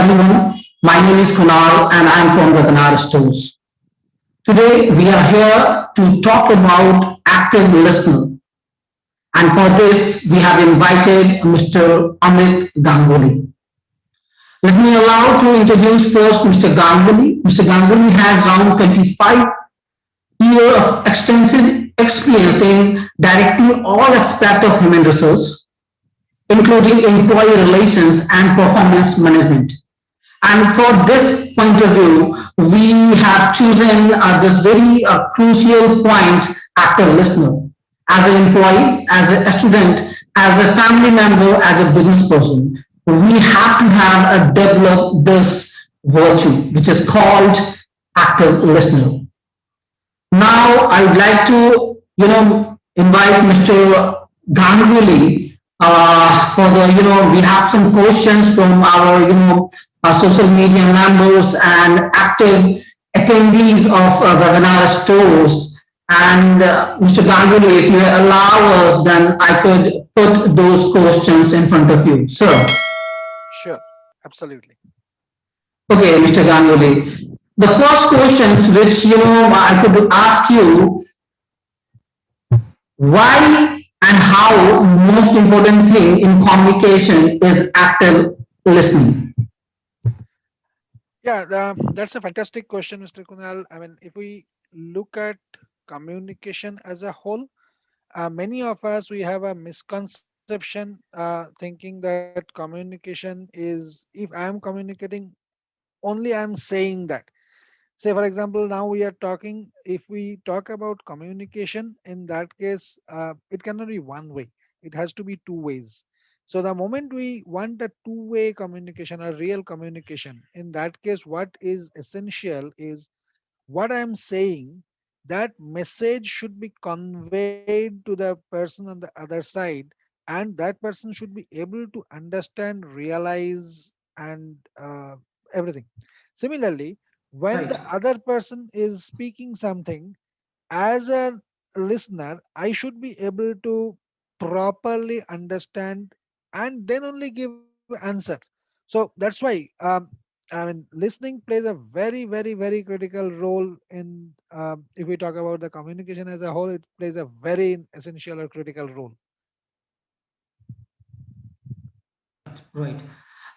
everyone. My name is Kunal and I'm from webinarstores. Today we are here to talk about active listening. And for this, we have invited Mr. Amit Ganguly. Let me allow to introduce first Mr. Ganguly. Mr. Ganguly has around 25 years of extensive experience in directing all aspects of human resource, including employee relations and performance management. And for this point of view, we have chosen this very crucial point, active listener. As an employee, as a student, as a family member, as a business person, we have to have a develop this virtue, which is called active listener. Now, I would like to, invite Mr. Ganguly for the, we have some questions from our, our social media members and active attendees of webinar stores. And Mr. Ganguly, if you allow us, then I could put those questions in front of you. Sir. Sure, absolutely. Okay, Mr. Ganguly. The first question, which I could ask you, why and how most important thing in communication is active listening? Yeah, that's a fantastic question, Mr. Kunal. I mean, if we look at communication as a whole, many of us, we have a misconception thinking that communication is, if I am communicating, only I am saying that. Say, for example, now we are talking, if we talk about communication, in that case, it cannot be one way. It has to be two ways. So the moment we want a two-way communication, a real communication, in that case, what is essential is what I'm saying, that message should be conveyed to the person on the other side, and that person should be able to understand, realize, and everything. Similarly, when Right. the other person is speaking something, as a listener, I should be able to properly understand and then only give answer. So that's why I mean, listening plays a very, very, very critical role in, if we talk about the communication as a whole, it plays a very essential or critical role. Right.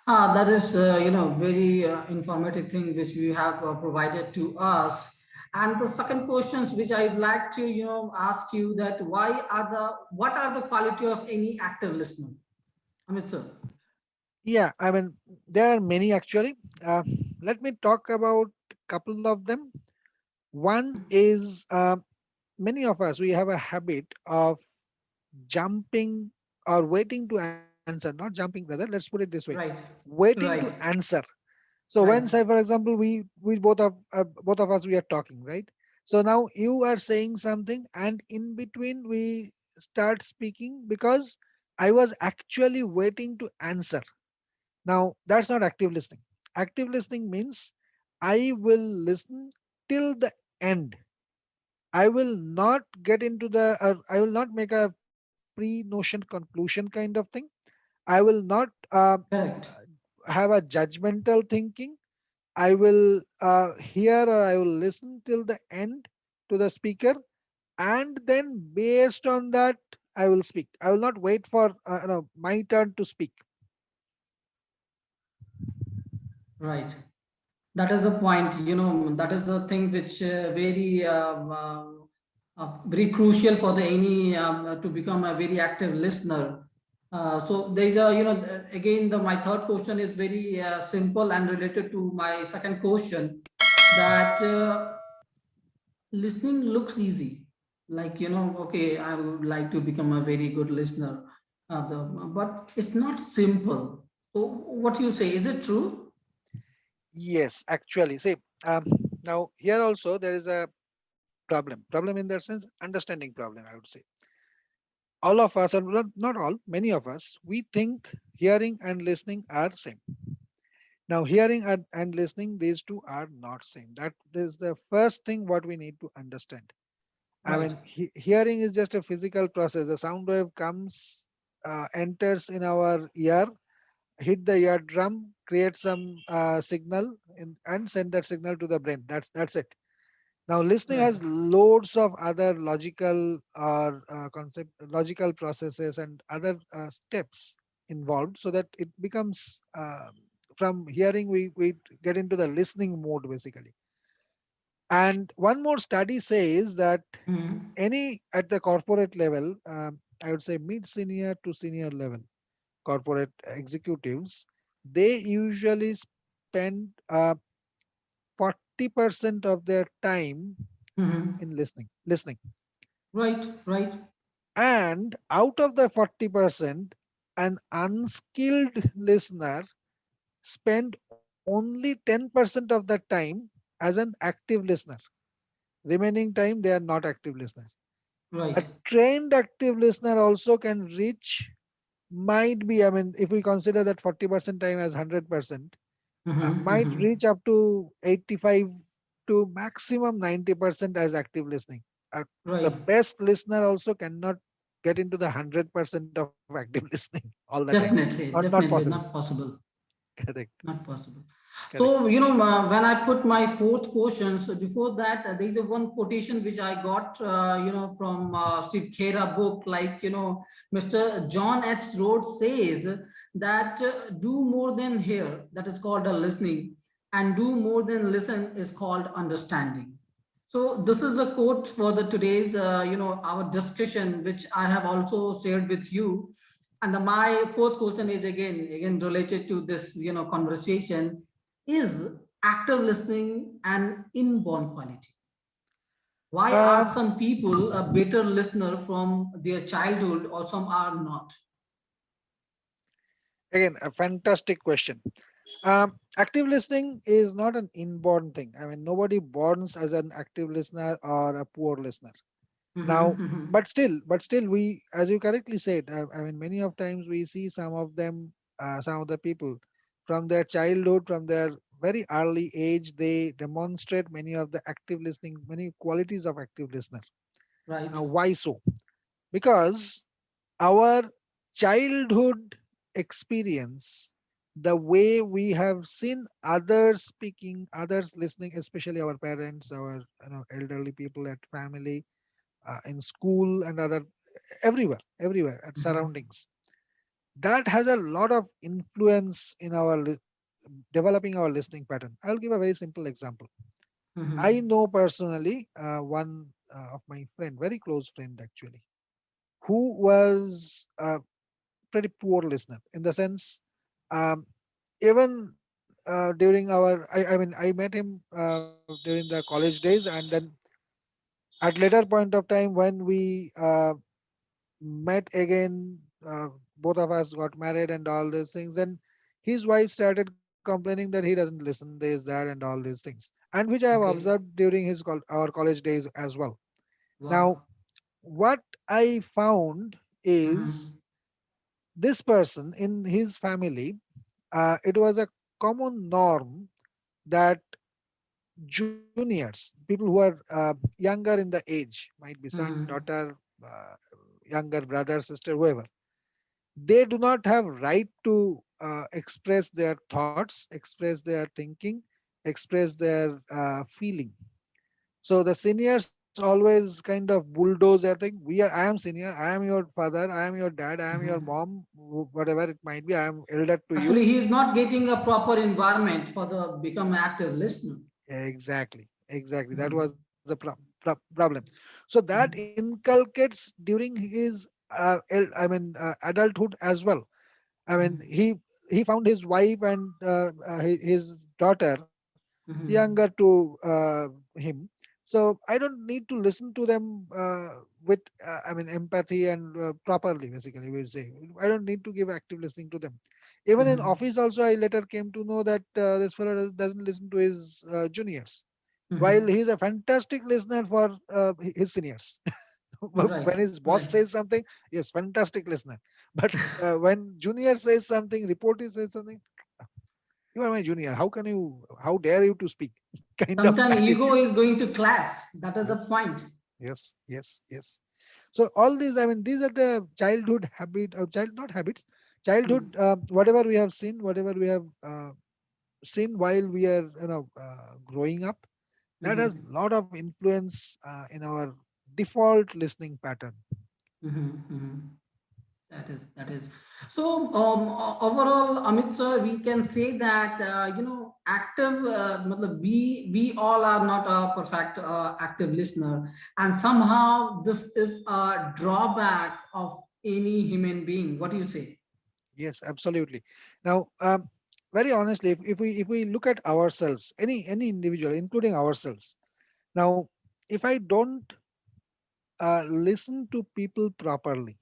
That is, very informative thing which you have provided to us. And the second questions which I'd like to, ask you that what are the quality of any active listener? Amit sir. Yeah, I mean, there are many actually. Let me talk about a couple of them. One is, many of us, we have a habit of jumping or waiting to answer, not jumping, rather, let's put it this way, Right. waiting to Right. answer. So when, Right. say, for example, we both of us, we are talking, right? So now you are saying something, and in between we start speaking because I was actually waiting to answer. Now that's not active listening. Active listening means I will listen till the end. I will not get into the, I will not make a pre-notion conclusion kind of thing. I will not Correct. have a judgmental thinking. I will hear or I will listen till the end to the speaker, and then based on that, I will speak. I will not wait for my turn to speak. Right. That is the point, that is the thing which very crucial for the any to become a very active listener. So there is a, again, my third question is very simple and related to my second question, that listening looks easy. Like, okay, I would like to become a very good listener, but it's not simple. So what you say, is it true? Yes, actually, see, um, now here also there is a problem in that sense, understanding problem, I would say. All of us, or not all, many of us, we think hearing and listening are same. Now hearing and listening, these two are not same. That is the first thing what we need to understand. I Right. mean, hearing is just a physical process. The sound wave comes, enters in our ear, hit the eardrum, create some signal, and send that signal to the brain. That's it. Now, listening Right. has loads of other logical or logical processes and other steps involved, so that it becomes from hearing we get into the listening mode basically. And one more study says that Mhm. any at the corporate level, I would say mid senior to senior level corporate executives, they usually spend 40% of their time Mhm. in listening. Right. Right. And out of the 40%, an unskilled listener spend only 10% of the time as an active listener. Remaining time they are not active listener. A Right. trained active listener also can reach, might be, I mean, if we consider that 40% time as 100%, Mhm. might Mhm. reach up to 85 to maximum 90% as active listening. Uh, the Right. best listener also cannot get into the 100% of active listening all the time. Definitely. Not Definitely possible. not possible. Correct. Not possible. Correct. So, when I put my fourth question, so before that, there is a one quotation which I got, from Steve Khera book, like, Mr. John H. Rhodes says that do more than hear, that is called a listening, and do more than listen is called understanding. So this is a quote for the today's, our discussion, which I have also shared with you. And my fourth question is again related to this, conversation: is active listening an inborn quality? Why are Um, some people a better listener from their childhood, or some are not? Again, a fantastic question. Active listening is not an inborn thing. I mean, nobody borns as an active listener or a poor listener. Now, Mhm. but still, we, as you correctly said, I mean, many of times we see some of them, some of the people, from their childhood, from their very early age, they demonstrate many of the active listening, many qualities of active listener. Right. Now, why so? Because our childhood experience, the way we have seen others speaking, others listening, especially our parents, our elderly people at family, in school and other, everywhere at Mhm. surroundings, that has a lot of influence in our developing our listening pattern. I'll give a very simple example. I Mhm. know personally one of my friend, very close friend actually, who was a pretty poor listener, in the sense, um, even during I mean, I met him during the college days, and then at later point of time when we met again, both of us got married and all these things, and his wife started complaining that he doesn't listen this, that, and all these things, and which I have Okay. observed during our college days as well. Now, Wow. what I found is, Mhm. this person in his family, it was a common norm that juniors, people who are younger in the age, might be son, Mhm. daughter, uh, younger brother, sister, whoever, they do not have right to express their thoughts, express their thinking, express their feeling. So the seniors always kind of bulldoze everything. I am senior, I am your father, I am your dad, I am your Mhm. mom, whatever it might be, I am elder to you. Actually, he is not getting a proper environment for the become active listener. Exactly. That was Mhm. the problem. So that Mhm. inculcates during his I mean, adulthood as well. I mean, Mhm. he found his wife and his daughter younger Mhm. to him. So I don't need to listen to them with, I mean, empathy and properly. Basically, we would say I don't need to give active listening to them. Even in Mhm. office, also, I later came to know that this fellow doesn't listen to his juniors, while Mhm. he's a fantastic listener for his seniors. When Right, his boss right. says something, yes, fantastic listener. But when junior says something, reporter says something, you are my junior. How can you? How dare you to speak? Kind of Sometimes ego attitude. is going to class. That is the Yes, point. yes. So all these, I mean, these are the childhood habit, or child not habits, childhood, whatever we have seen, whatever we have seen while we are growing up, that has Mm-hmm. lot of influence in our default listening pattern. Mm-hmm. Mm-hmm. That is. So overall, Amit sir, we can say that active. We all are not a perfect active listener, and somehow this is a drawback of any human being. What do you say? Yes, absolutely. Now, very honestly, if we look at ourselves, any individual, including ourselves, now, if I don't listen to people properly,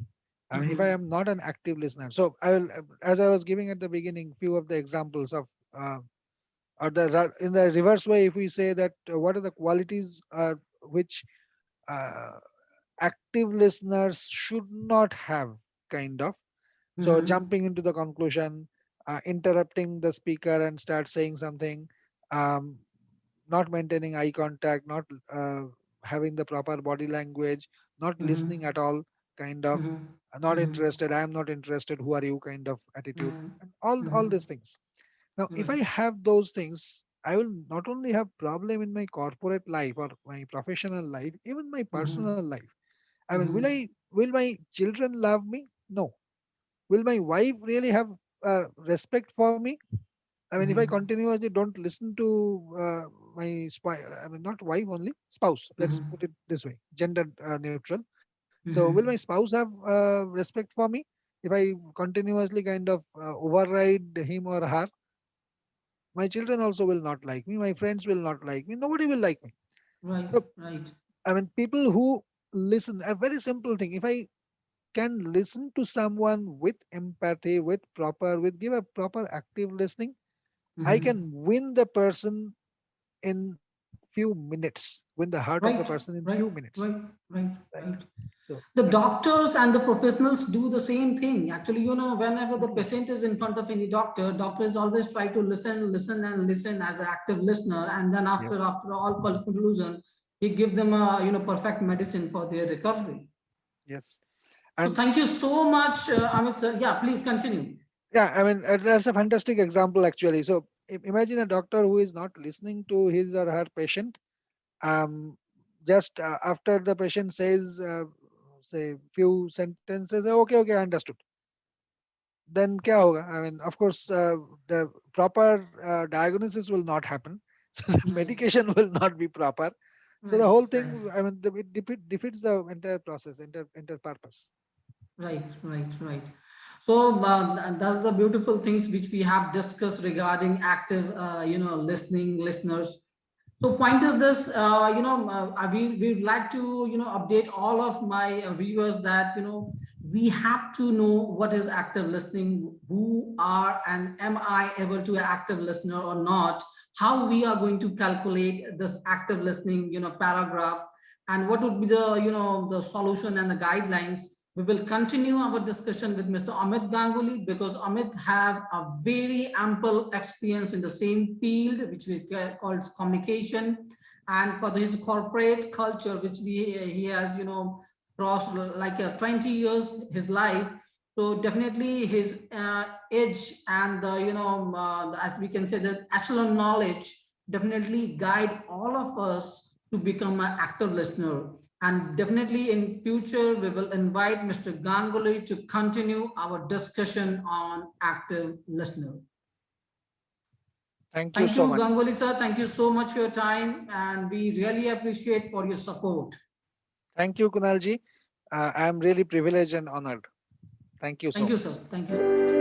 I mean, if I Mm-hmm. am not an active listener, so I will, as I was giving at the beginning, few of the examples of, or in the reverse way, if we say that what are the qualities which uh, active listeners should not have, kind of. So Mm-hmm. jumping into the conclusion, interrupting the speaker and start saying something, um, not maintaining eye contact, not having the proper body language, not Mm-hmm. listening at all, kind of, Mm-hmm. not Mm-hmm. interested, I am not interested, who are you, kind of attitude, Mm-hmm. and all Mm-hmm. these things. Now, if I Right. have those things, I will not only have problem in my corporate life or my professional life, even my Mm-hmm. personal life. I mean, Mm-hmm. will my children love me? No. Will my wife really have respect for me? I mean, if I Mm-hmm. continuously don't listen to my I mean, not wife only, spouse. Let's Mm-hmm. put it this way, gender neutral. So, will my Mm-hmm. spouse have respect for me if I continuously kind of override him or her? My children also will not like me. My friends will not like me. Nobody will like me. Right. So, Right. I mean, people who listen, a very simple thing. If I can listen to someone with empathy, with give a proper active listening, I Mm-hmm. can win the person in few minutes, win the heart of the person Right, in few right, minutes. right, right, Right. right. So The that's doctors and the professionals do the same thing. Actually, whenever the Mhm. patient is in front of any doctor, doctors always try to listen, listen, and listen as an active listener. And then Yes. after all conclusion, he give them a perfect medicine for their recovery. Yes. So And thank you so much, Amit sir. Yeah, please continue. yeah, I mean, that's a fantastic example actually. So imagine a doctor who is not listening to his or her patient. Um, just after the patient says, say, few sentences, okay, okay, I understood. Then क्या होगा? I mean, of course, the proper diagnosis will not happen. So the Right, medication will not be proper. So the right, whole right. thing, I mean, it defeats the entire process, entire purpose. Right, right, right. So that's the beautiful things which we have discussed regarding active, listening listeners. So point is this, we would like to, update all of my viewers that, we have to know what is active listening, who are and am I able to active listener or not, how we are going to calculate this active listening, paragraph, and what would be the, the solution and the guidelines. We will continue our discussion with Mr. Amit Ganguly because Amit have a very ample experience in the same field, which we call communication, and for his corporate culture, which he has crossed like 20 years his life. So definitely his edge and as we can say the echelon knowledge definitely guide all of us to become an active listener. And definitely in future, we will invite Mr. Ganguly to continue our discussion on active listener. Thank you Thank so you, much. Ganguly sir. Thank you so much for your time. And we really appreciate for your support. Thank you, Kunalji. I am really privileged and honored. Thank you so Thank you, much. sir. Thank you.